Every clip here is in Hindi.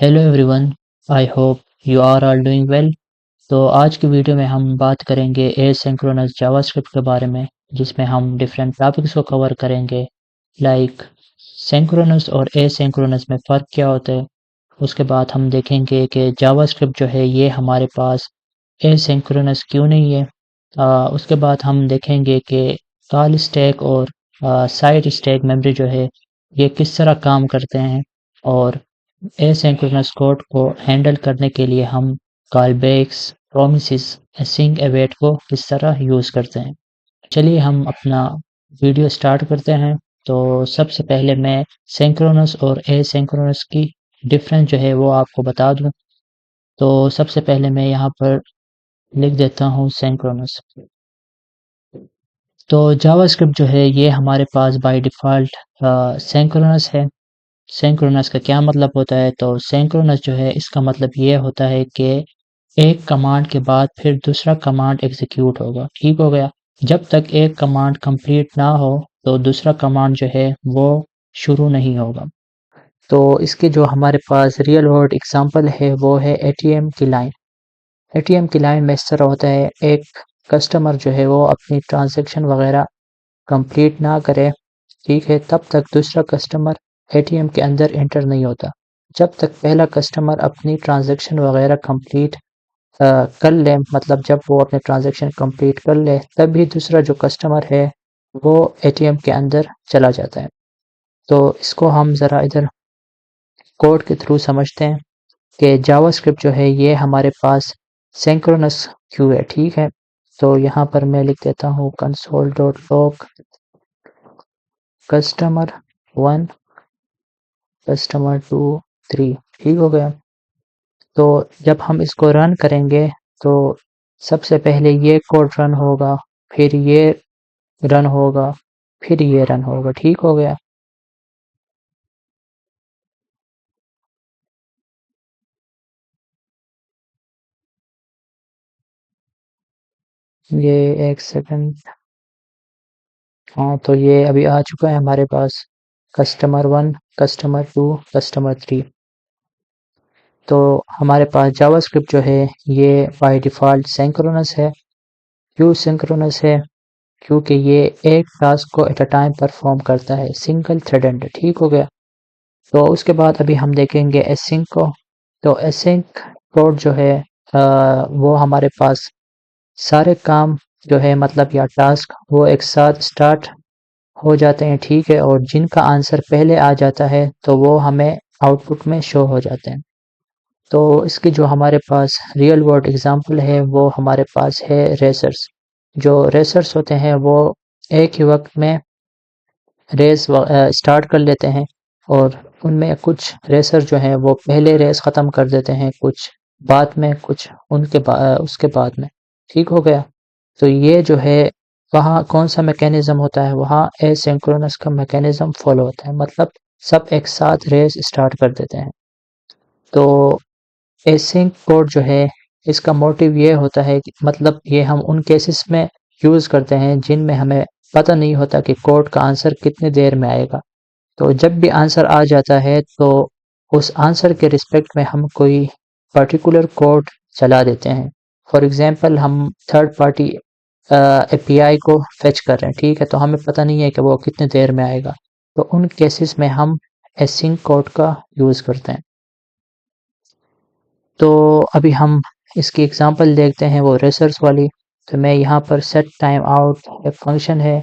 Hello everyone, I hope you are all doing well. तो आज की वीडियो में हम बात करेंगे एसिंक्रोनस जावास्क्रिप्ट के बारे में, जिसमें हम डिफरेंट टॉपिक्स को कवर करेंगे लाइक सिंक्रोनस और एसिंक्रोनस में फ़र्क क्या होता है। उसके बाद हम देखेंगे कि जावास्क्रिप्ट जो है ये हमारे पास एसिंक्रोनस क्यों नहीं है। उसके बाद हम देखेंगे कि कॉल स्टैक और साइड स्टैक मेमोरी जो है ये किस तरह काम करते हैं, और एसिंक्रोनस कोड को हैंडल करने के लिए हम कॉलबैक्स, प्रोमिसेस, असिंक अवेट को किस तरह यूज़ करते हैं। चलिए हम अपना वीडियो स्टार्ट करते हैं। तो सबसे पहले मैं सिंक्रोनस और एसिंक्रोनस की डिफरेंस जो है वो आपको बता दूं। तो सबसे पहले मैं यहाँ पर लिख देता हूँ सिंक्रोनस। तो जावास्क्रिप्ट जो है ये हमारे पास बाय डिफ़ॉल्ट सिंक्रोनस है। सिंक्रोनस का क्या मतलब होता है? तो सिंक्रोनस जो है इसका मतलब ये होता है कि एक कमांड के बाद फिर दूसरा कमांड एग्जीक्यूट होगा। ठीक हो गया? जब तक एक कमांड कंप्लीट ना हो तो दूसरा कमांड जो है वो शुरू नहीं होगा। तो इसके जो हमारे पास रियल वर्ल्ड एग्जांपल है वो है एटीएम की लाइन। एटीएम की लाइन में इस तरह होता है, एक कस्टमर जो है वो अपनी ट्रांजैक्शन वगैरह कंप्लीट ना करे, ठीक है, तब तक दूसरा कस्टमर एटीएम के अंदर एंटर नहीं होता। जब तक पहला कस्टमर अपनी ट्रांजैक्शन वगैरह कंप्लीट कर ले, मतलब जब वो अपने ट्रांजैक्शन कंप्लीट कर ले, तभी दूसरा जो कस्टमर है वो एटीएम के अंदर चला जाता है। तो इसको हम ज़रा इधर कोड के थ्रू समझते हैं कि जावास्क्रिप्ट जो है ये हमारे पास सिंक्रोनस क्यों है। ठीक है, तो यहाँ पर मैं लिख देता हूँ console.log कस्टमर 1, कस्टमर 2, 3। ठीक हो गया। तो जब हम इसको रन करेंगे तो सबसे पहले ये कोड रन होगा, फिर ये रन होगा, फिर ये रन होगा। ठीक हो गया। ये एक सेकंड। हाँ, तो ये अभी आ चुका है हमारे पास कस्टमर 1, कस्टमर 2, कस्टमर 3। तो हमारे पास जावास्क्रिप्ट जो है ये बाय डिफ़ॉल्ट सिंक्रोनस है। क्यों सिंक्रोनस है? क्योंकि ये एक टास्क को एट अ टाइम परफॉर्म करता है, सिंगल थ्रेडेड। ठीक हो गया। तो उसके बाद अभी हम देखेंगे एसिंक को। तो एसिंक कोड जो है वो हमारे पास सारे काम जो है, मतलब या टास्क, वो एक साथ स्टार्ट हो जाते हैं। ठीक है, और जिनका आंसर पहले आ जाता है तो वो हमें आउटपुट में शो हो जाते हैं। तो इसकी जो हमारे पास रियल वर्ल्ड एग्जांपल है वो हमारे पास है रेसर्स। जो रेसर्स होते हैं वो एक ही वक्त में रेस स्टार्ट कर लेते हैं, और उनमें कुछ रेसर जो हैं वो पहले रेस ख़त्म कर देते हैं, कुछ बाद में, कुछ उसके बाद में। ठीक हो गया। तो ये जो है वहाँ कौन सा मैकेनिज़्म होता है, वहाँ एसिंक्रोनस का मैकेनिज़्म फॉलो होता है, मतलब सब एक साथ रेस स्टार्ट कर देते हैं। तो एसिंक कोड जो है इसका मोटिव ये होता है कि मतलब ये हम उन केसेस में यूज़ करते हैं जिनमें हमें पता नहीं होता कि कोड का आंसर कितनी देर में आएगा। तो जब भी आंसर आ जाता है तो उस आंसर के रिस्पेक्ट में हम कोई पर्टिकुलर कोड चला देते हैं। फॉर एग्ज़ाम्पल हम थर्ड पार्टी एपीआई को फेच कर रहे हैं, ठीक है, तो हमें पता नहीं है कि वो कितनी देर में आएगा। तो उन केसेस में हम एसिंक कोड का यूज़ करते हैं। तो अभी हम इसकी एग्ज़ाम्पल देखते हैं, वो रेसर्स वाली। तो मैं यहाँ पर सेट टाइम आउट एक फ़ंक्शन है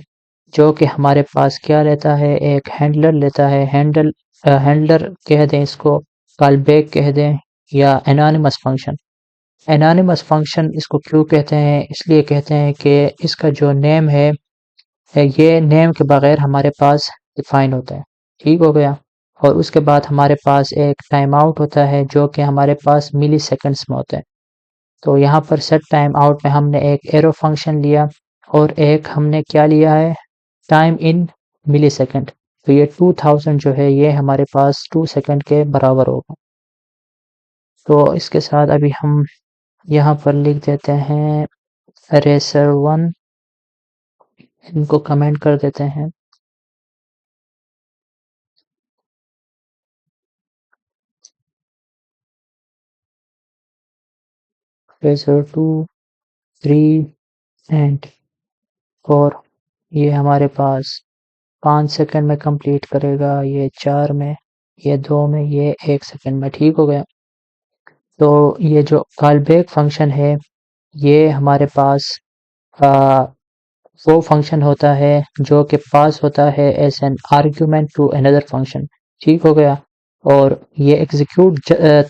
जो कि हमारे पास क्या लेता है, एक हैंडलर लेता है। हैंडलर कह दें इसको, कॉल बैक कह दें, या एनोनिमस फ़ंक्शन। एनोनिमस फ़ंक्शन इसको क्यों कहते हैं? इसलिए कहते हैं कि इसका जो नेम है ये नेम के बगैर हमारे पास डिफ़ाइन होता है। ठीक हो गया। और उसके बाद हमारे पास एक टाइम आउट होता है जो कि हमारे पास मिली सेकंड्स में होता है। तो यहाँ पर सेट टाइम आउट में हमने एक एरो फंक्शन लिया, और एक हमने क्या लिया है, टाइम इन मिली सेकंड। तो ये 2000 जो है ये हमारे पास 2 सेकंड के बराबर होगा। तो इसके साथ अभी हम यहाँ पर लिख देते हैं रेसर 1, इनको कमेंट कर देते हैं। Razor 2, 3 and 4। ये हमारे पास 5 सेकंड में कंप्लीट करेगा, ये 4 में, ये 2 में, ये 1 सेकंड में। ठीक हो गया। तो ये जो कॉल बैक फंक्शन है ये हमारे पास आ, वो फंक्शन होता है जो कि पास होता है as an argument to another function. ठीक हो गया। और ये एग्जीक्यूट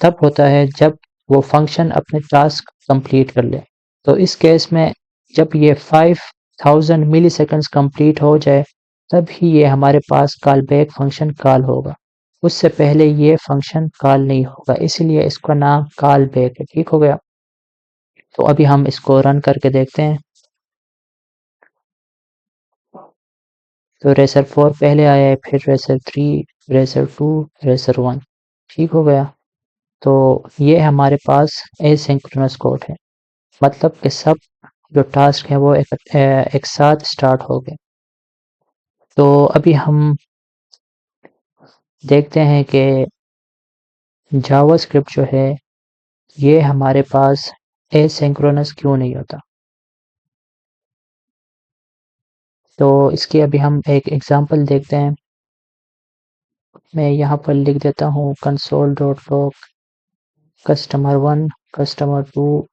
तब होता है जब वो फंक्शन अपने टास्क कंप्लीट कर ले। तो इस केस में जब ये 5000 मिली सेकेंड्स कंप्लीट हो जाए तब ही ये हमारे पास कॉल बैक फंक्शन कॉल होगा। उससे पहले ये फंक्शन कॉल नहीं होगा, इसीलिए इसका नाम कॉल बैक है। ठीक हो गया। तो अभी हम इसको रन करके देखते हैं। तो रेसर 4 पहले आया है, फिर रेसर 3, रेसर 2, रेसर 1। ठीक हो गया। तो ये हमारे पास एसिंक्रोनस कोड है, मतलब कि सब जो टास्क है वो एक साथ स्टार्ट हो गए। तो अभी हम देखते हैं कि जावास्क्रिप्ट जो है ये हमारे पास एसिंक्रोनस क्यों नहीं होता। तो इसकी अभी हम एक एग्जांपल देखते हैं। मैं यहाँ पर लिख देता हूँ console.log customer 1, customer 2,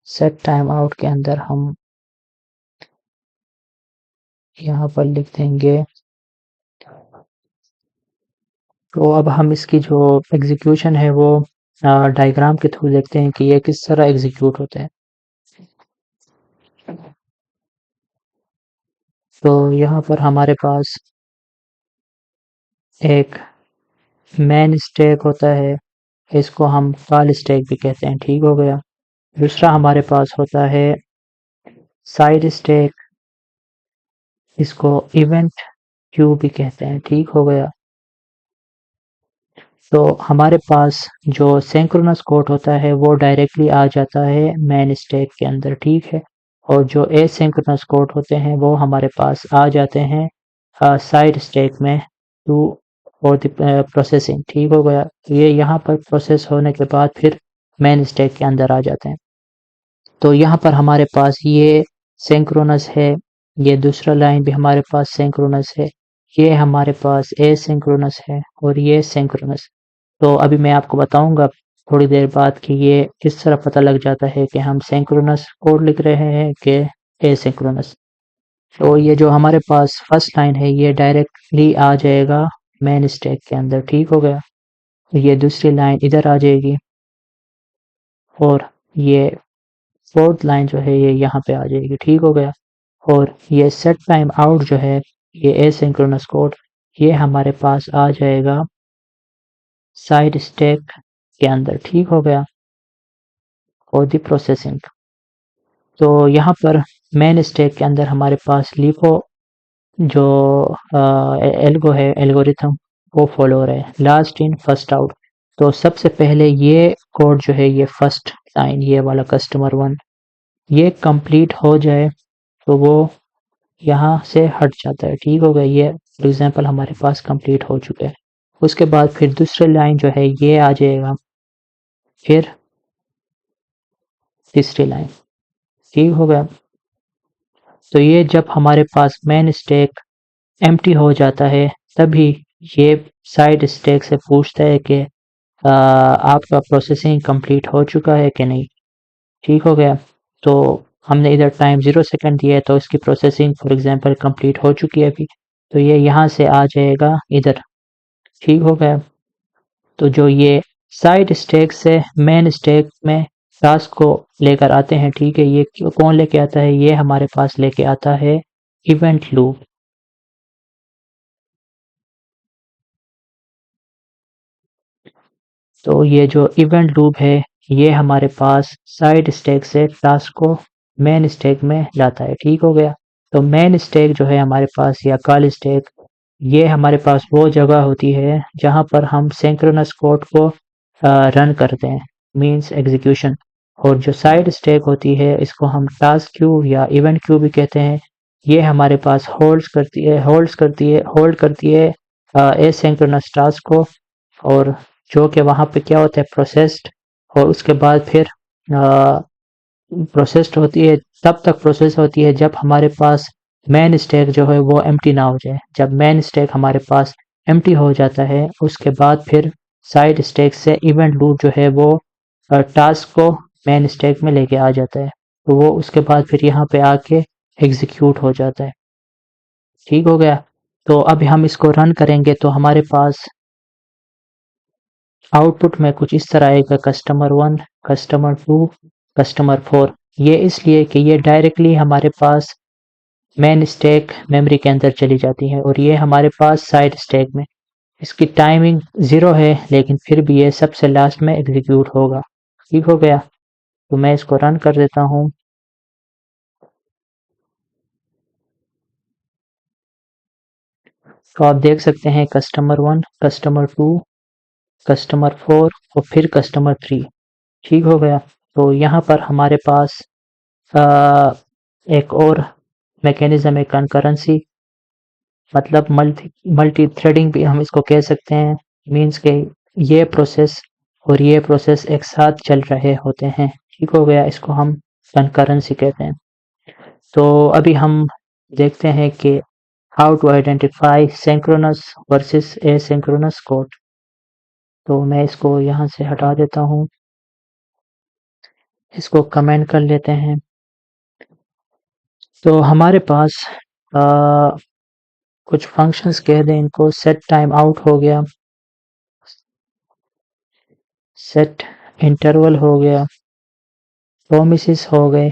set time out के अंदर हम यहाँ पर लिख देंगे। तो अब हम इसकी जो एग्जीक्यूशन है वो डायग्राम के थ्रू देखते हैं कि ये किस तरह एग्जीक्यूट होते हैं। तो यहाँ पर हमारे पास एक मेन स्टैक होता है, इसको हम कॉल स्टैक भी कहते हैं। ठीक हो गया। दूसरा हमारे पास होता है साइड स्टैक, इसको इवेंट क्यू भी कहते हैं। ठीक हो गया। तो हमारे पास जो सिंक्रोनस कोड होता है वो डायरेक्टली आ जाता है मेन स्टैक के अंदर। ठीक है। और जो एसिंक्रोनस कोड होते हैं वो हमारे पास आ जाते हैं साइड स्टैक में टू फॉर द प्रोसेसिंग। ठीक हो गया। ये यहाँ पर प्रोसेस होने के बाद फिर मेन स्टैक के अंदर आ जाते हैं। तो यहाँ पर हमारे पास ये सिंक्रोनस है, ये दूसरा लाइन भी हमारे पास सिंक्रोनस है, ये हमारे पास एसिंक्रोनस है और ये सिंक्रोनस। तो अभी मैं आपको बताऊंगा थोड़ी देर बाद कि ये किस तरह पता लग जाता है कि हम सिंक्रोनस कोड लिख रहे हैं कि एसिंक्रोनस। तो ये जो हमारे पास फर्स्ट लाइन है ये डायरेक्टली आ जाएगा मेन स्टैक के अंदर। ठीक हो गया। ये दूसरी लाइन इधर आ जाएगी और ये फोर्थ लाइन जो है ये यहाँ पे आ जाएगी। ठीक हो गया। और ये सेट टाइम आउट जो है ये एसिंक्रोनस कोड ये हमारे पास आ जाएगा साइड स्टैक के अंदर। ठीक हो गया। और दी प्रोसेसिंग। तो यहाँ पर मेन स्टैक के अंदर हमारे पास लिफो जो एल्गो है, एल्गोरिथम वो फॉलो हो रहा है, लास्ट इन फर्स्ट आउट। तो सबसे पहले ये कोड जो है ये फर्स्ट लाइन ये वाला कस्टमर 1 ये कंप्लीट हो जाए तो वो यहाँ से हट जाता है। ठीक हो गया। ये फॉर एग्जांपल हमारे पास कंप्लीट हो चुका है। उसके बाद फिर दूसरी लाइन जो है ये आ जाएगा, फिर तीसरी लाइन। ठीक हो गया। तो ये जब हमारे पास मेन स्टैक एम्प्टी हो जाता है तभी ये साइड स्टैक से पूछता है कि आपका प्रोसेसिंग कंप्लीट हो चुका है कि नहीं। ठीक हो गया। तो हमने इधर टाइम 0 सेकंड दिया है तो इसकी प्रोसेसिंग फॉर एग्जांपल कंप्लीट हो चुकी है अभी, तो ये यहाँ से आ जाएगा इधर। ठीक हो गया। तो जो ये साइड स्टैक से मेन स्टैक में टास्क को लेकर आते हैं, ठीक है, ये कौन लेके आता है, ये हमारे पास लेके आता है इवेंट लूप। तो ये जो इवेंट लूप है ये हमारे पास साइड स्टैक से टास्क को मेन स्टैक में लाता है। ठीक हो गया। तो मेन स्टैक जो है हमारे पास या कॉल स्टैक ये हमारे पास वो जगह होती है जहाँ पर हम सिंक्रोनस कोड को रन करते हैं, मींस एग्जीक्यूशन। और जो साइड स्टैक होती है इसको हम टास्क क्यू या इवेंट क्यू भी कहते हैं, ये हमारे पास होल्ड करती है एसिंक्रोनस टास्क को, और जो कि वहाँ पे क्या होता है प्रोसेस्ड, और उसके बाद फिर प्रोसेस्ड होती है, तब तक प्रोसेस होती है जब हमारे पास मेन स्टैक जो है वो एम्प्टी ना हो जाए। जब मेन स्टैक हमारे पास एम्प्टी हो जाता है उसके बाद फिर साइड स्टैक से इवेंट लूप जो है वो टास्क को मेन स्टैक में लेके आ जाता है, तो वो उसके बाद फिर यहाँ पे आके एग्जीक्यूट हो जाता है। ठीक हो गया। तो अभी हम इसको रन करेंगे तो हमारे पास आउटपुट में कुछ इस तरह आएगा, कस्टमर 1, कस्टमर 2, कस्टमर 4। ये इसलिए कि ये डायरेक्टली हमारे पास मेन स्टैक मेमोरी के अंदर चली जाती है और ये हमारे पास साइड स्टैक में, इसकी टाइमिंग 0 है लेकिन फिर भी ये सबसे लास्ट में एग्जीक्यूट होगा। ठीक हो गया। तो मैं इसको रन कर देता हूँ। तो आप देख सकते हैं कस्टमर 1, कस्टमर 2, कस्टमर 4 और फिर कस्टमर 3। ठीक हो गया। तो यहाँ पर हमारे पास अ, एक और मैकेनिज्म है, कंकरेंसी, मतलब मल्टी थ्रेडिंग भी हम इसको कह सकते हैं। मीन्स के ये प्रोसेस और ये प्रोसेस एक साथ चल रहे होते हैं। ठीक हो गया। इसको हम कंकरेंसी कहते हैं। तो अभी हम देखते हैं कि how to identify synchronous versus asynchronous code. तो मैं इसको यहाँ से हटा देता हूँ, इसको कमेंट कर लेते हैं। तो हमारे पास आ, कुछ फंक्शंस कह दें इनको, सेट टाइम आउट हो गया, सेट इंटरवल हो गया, प्रोमिसेस हो गए,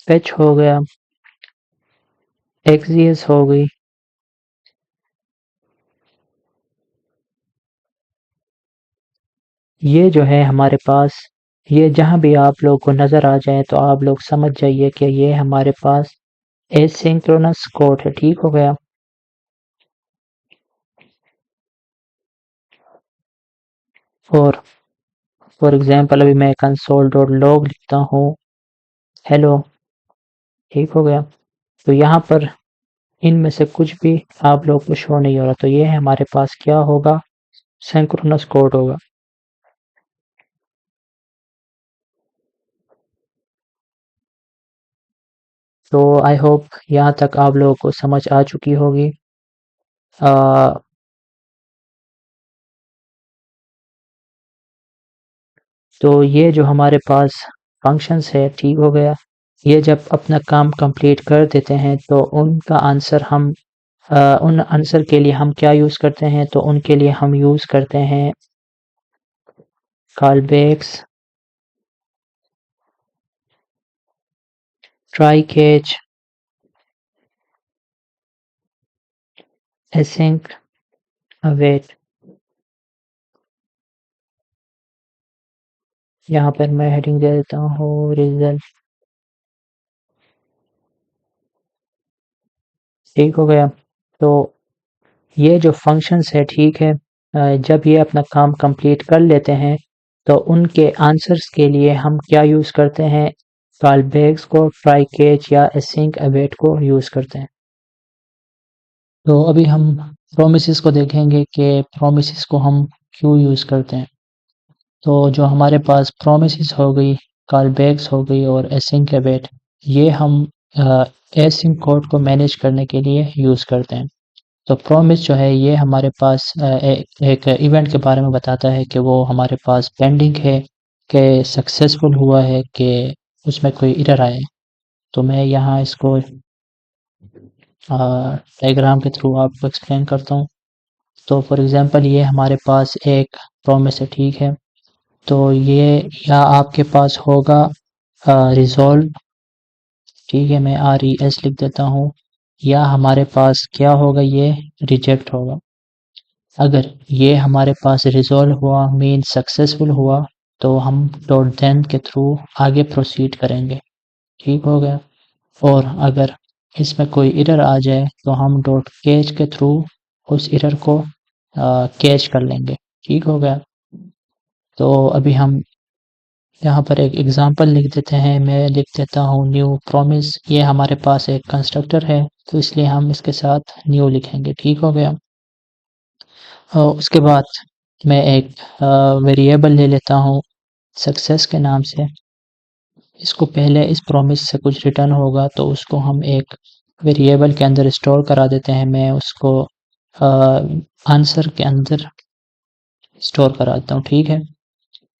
फेच हो गया, एक्सियस हो गई। ये जो है हमारे पास, ये जहाँ भी आप लोग को नज़र आ जाए तो आप लोग समझ जाइए कि ये हमारे पास एसिंक्रोनस कोड है। ठीक हो गया। और फॉर एग्जांपल अभी मैं कंसोल डॉट लॉग लिखता हूँ, हेलो। ठीक हो गया। तो यहाँ पर इनमें से कुछ भी आप लोग को शो नहीं हो रहा, तो ये हमारे पास क्या होगा, सिंक्रोनस कोड होगा। तो आई होप यहाँ तक आप लोगों को समझ आ चुकी होगी। आ, तो ये जो हमारे पास फंक्शंस है, ठीक हो गया, ये जब अपना काम कंप्लीट कर देते हैं तो उनका आंसर हम उन आंसर के लिए हम क्या यूज़ करते हैं, तो उनके लिए हम यूज़ करते हैं कॉलबैक्स, ट्राई कैच, एसिंक, अवेट। यहाँ पर मैं हेडिंग दे देता हूँ रिजल्ट। ठीक हो गया। तो ये जो फंक्शंस है, ठीक है, जब ये अपना काम कंप्लीट कर लेते हैं तो उनके आंसर्स के लिए हम क्या यूज़ करते हैं, कॉलबैक्स को, ट्राई कैच या एसिंक अवेट को यूज़ करते हैं। तो अभी हम प्रोमिसेस को देखेंगे कि प्रोमिसेस को हम क्यों यूज़ करते हैं। तो जो हमारे पास प्रोमिसेस हो गई, कॉलबैक्स हो गई और एसिंक अवेट, ये हम एसिंक कोड को मैनेज करने के लिए यूज़ करते हैं। तो प्रॉमिस जो है ये हमारे पास एक इवेंट के बारे में बताता है कि वो हमारे पास पेंडिंग है, कि सक्सेसफुल हुआ है, कि उसमें कोई एरर आए। तो मैं यहाँ इसको डायग्राम के थ्रू आपको एक्सप्लेन करता हूँ। तो फॉर एग्जांपल ये हमारे पास एक प्रॉमिस है, ठीक है। तो ये या आपके पास होगा रिजॉल्व, ठीक है, मैं RES लिख देता हूँ, या हमारे पास क्या होगा, ये रिजेक्ट होगा। अगर ये हमारे पास रिजॉल्व हुआ मीन सक्सेसफुल हुआ तो हम डॉट देन के थ्रू आगे प्रोसीड करेंगे। ठीक हो गया। और अगर इसमें कोई एरर आ जाए तो हम डॉट कैच के थ्रू उस एरर को कैच कर लेंगे। ठीक हो गया। तो अभी हम यहाँ पर एक एग्जांपल लिख देते हैं, मैं लिख देता हूँ न्यू प्रॉमिस। ये हमारे पास एक कंस्ट्रक्टर है तो इसलिए हम इसके साथ न्यू लिखेंगे। ठीक हो गया। उसके बाद मैं एक वेरिएबल ले लेता हूँ सक्सेस के नाम से। इसको पहले इस प्रॉमिस से कुछ रिटर्न होगा तो उसको हम एक वेरिएबल के अंदर स्टोर करा देते हैं। मैं उसको आंसर के अंदर स्टोर करा देता हूँ, ठीक है।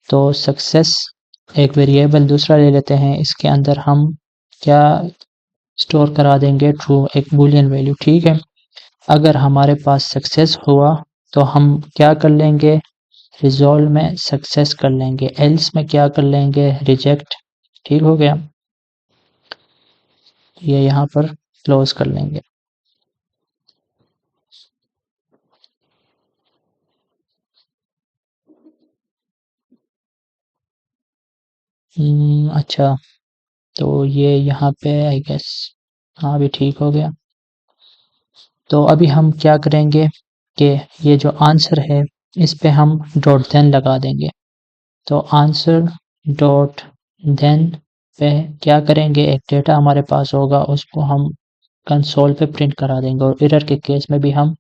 तो सक्सेस एक वेरिएबल दूसरा ले लेते हैं, इसके अंदर हम क्या स्टोर करा देंगे, ट्रू, एक बूलियन वैल्यू, ठीक है। अगर हमारे पास सक्सेस हुआ तो हम क्या कर लेंगे, रिजॉल्व में सक्सेस कर लेंगे, एल्स में क्या कर लेंगे, रिजेक्ट, ठीक हो गया। ये यहाँ पर क्लोज कर लेंगे। अच्छा, तो ये यहाँ पे आई गेस हाँ भी ठीक हो गया। तो अभी हम क्या करेंगे कि ये जो आंसर है इस पे हम डॉट देन लगा देंगे। तो आंसर डॉट देन पे क्या करेंगे, एक डेटा हमारे पास होगा उसको हम कंसोल पे प्रिंट करा देंगे और एरर के केस में भी हम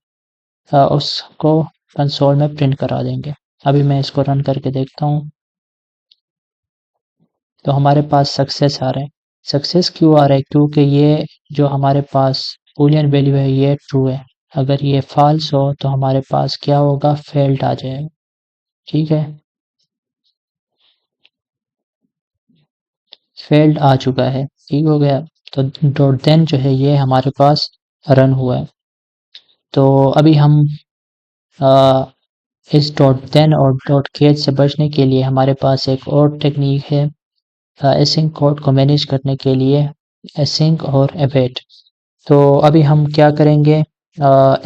उसको कंसोल में प्रिंट करा देंगे। अभी मैं इसको रन करके देखता हूँ। तो हमारे पास सक्सेस आ रहा है। सक्सेस क्यों आ रहा है, क्योंकि ये जो हमारे पास बूलियन वैल्यू है ये ट्रू है। अगर ये फॉल्स हो तो हमारे पास क्या होगा, फेल्ड आ जाएगा, ठीक है। फेल्ड आ चुका है, ठीक हो गया। तो डॉट देन जो है ये हमारे पास रन हुआ है। तो अभी हम आ, इस डॉट देन और डॉट केस से बचने के लिए हमारे पास एक और टेक्निक है एसिंक कोड को मैनेज करने के लिए, एसिंक और अवेट। तो अभी हम क्या करेंगे,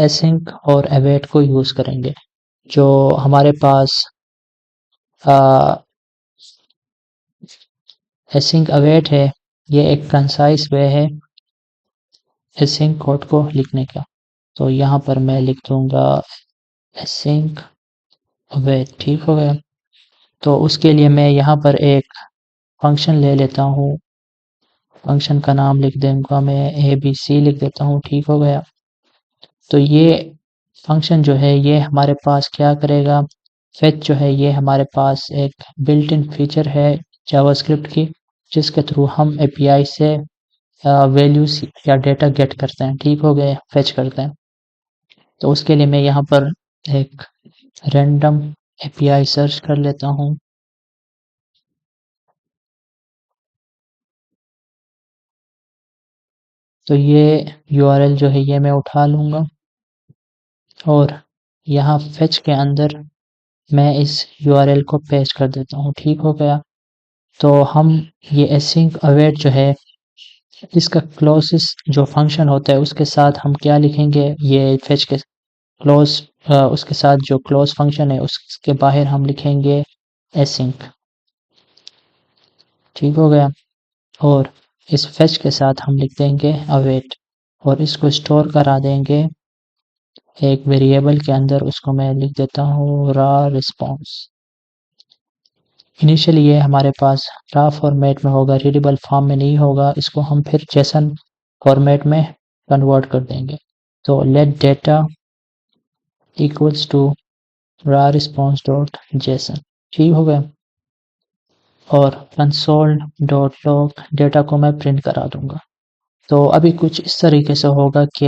एसिंक और अवेट को यूज़ करेंगे। जो हमारे पास एसिंक अवेट है ये एक कंसाइज वे है एसिंक कोड को लिखने का। तो यहाँ पर मैं लिख दूंगा एसिंक अवेट, ठीक हो गया। तो उसके लिए मैं यहाँ पर एक फंक्शन ले लेता हूँ, फंक्शन का नाम लिख दूंगा मैं ABC लिख देता हूँ, ठीक हो गया। तो ये फंक्शन जो है ये हमारे पास क्या करेगा, फेच जो है ये हमारे पास एक बिल्ट इन फीचर है जावास्क्रिप्ट की, जिसके थ्रू हम API से वैल्यूज या डेटा गेट करते हैं, ठीक हो गए, फेच करते हैं। तो उसके लिए मैं यहाँ पर एक रैंडम API सर्च कर लेता हूँ। तो ये URL जो है ये मैं उठा लूँगा और यहाँ फेच के अंदर मैं इस URL को पेस्ट कर देता हूँ, ठीक हो गया। तो हम ये एसिंक अवेट जो है इसका क्लोजेस्ट जो फंक्शन होता है उसके साथ हम क्या लिखेंगे, ये फेच के क्लोज उसके साथ जो क्लोज फंक्शन है उसके बाहर हम लिखेंगे एसिंक, ठीक हो गया। और इस फेच के साथ हम लिख देंगे अवेट और इसको स्टोर करा देंगे एक वेरिएबल के अंदर। उसको मैं लिख देता हूँ रा रिस्पॉन्स। इनिशियली ये हमारे पास रा फॉर्मेट में होगा, रीडेबल फॉर्म में नहीं होगा, इसको हम फिर जेसन फॉर्मेट में कन्वर्ट कर देंगे। तो लेट डेटा इक्वल्स टू रा रिस्पॉन्स डॉट जेसन, ठीक हो गया। और कंसोल डॉट लॉग डेटा को मैं प्रिंट करा दूंगा। तो अभी कुछ इस तरीके से होगा कि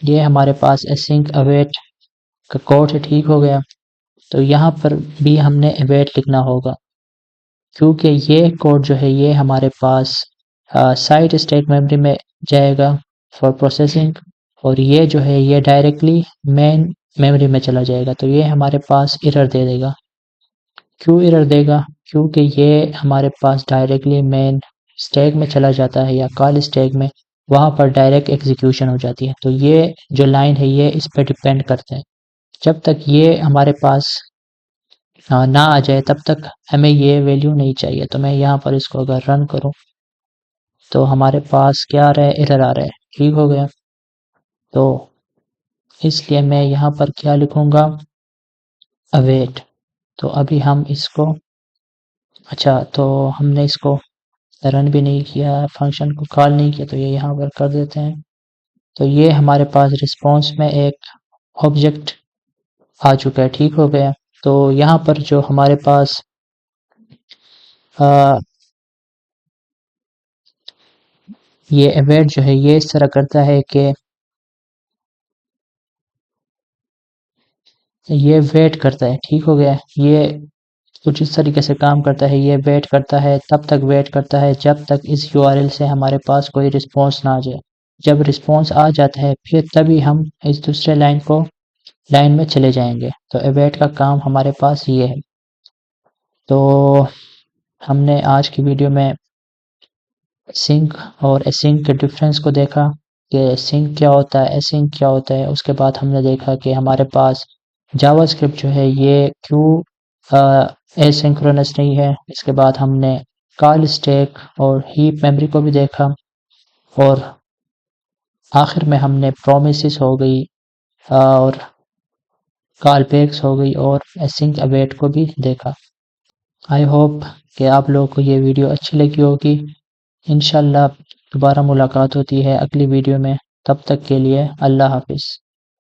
ये हमारे पास एसिंक अवेट का कोड है, ठीक हो गया। तो यहाँ पर भी हमने अवेट लिखना होगा क्योंकि ये कोड जो है ये हमारे पास साइड स्टैक मेमोरी में जाएगा फॉर प्रोसेसिंग और ये जो है ये डायरेक्टली मेन मेमोरी में चला जाएगा। तो ये हमारे पास एरर दे देगा। क्यों एरर देगा, क्योंकि ये हमारे पास डायरेक्टली मेन स्टैक में चला जाता है या कॉल स्टैक में, वहाँ पर डायरेक्ट एग्जीक्यूशन हो जाती है। तो ये जो लाइन है ये इस पर डिपेंड करते हैं। जब तक ये हमारे पास ना आ जाए तब तक हमें ये वैल्यू नहीं चाहिए। तो मैं यहाँ पर इसको अगर रन करूँ तो हमारे पास क्या आ रहा है, एरर आ रहा है, ठीक हो गया। तो इसलिए मैं यहाँ पर क्या लिखूँगा, अवेट। तो अभी हम इसको, अच्छा तो हमने इसको रन भी नहीं किया, फंक्शन को कॉल नहीं किया, तो ये यहाँ पर कर देते हैं। तो ये हमारे पास रिस्पॉन्स में एक ऑब्जेक्ट आ चुका है, ठीक हो गया। तो यहाँ पर जो हमारे पास ये अवेट जो है ये इस तरह करता है कि ये वेट करता है, ठीक हो गया। ये कुछ इस तरीके से काम करता है, ये वेट करता है, तब तक वेट करता है जब तक इस यूआरएल से हमारे पास कोई रिस्पॉन्स ना आ जाए। जब रिस्पॉन्स आ जाता है फिर तभी हम इस दूसरे लाइन में चले जाएंगे। तो अवेट का काम हमारे पास ये है। तो हमने आज की वीडियो में सिंक और एसिंक के डिफरेंस को देखा कि सिंक क्या होता है, एसिंक क्या होता है। उसके बाद हमने देखा कि हमारे पास जावास्क्रिप्ट जो है ये क्यों एसिंक्रोनस नहीं है। इसके बाद हमने कॉल स्टैक और हीप मेमोरी को भी देखा और आखिर में हमने प्रोमिसेस हो गई और कॉल बैक्स हो गई और एसिंक अवेट को भी देखा। आई होप कि आप लोगों को ये वीडियो अच्छी लगी होगी। इंशाल्लाह दोबारा मुलाकात होती है अगली वीडियो में। तब तक के लिए अल्लाह हाफिज़।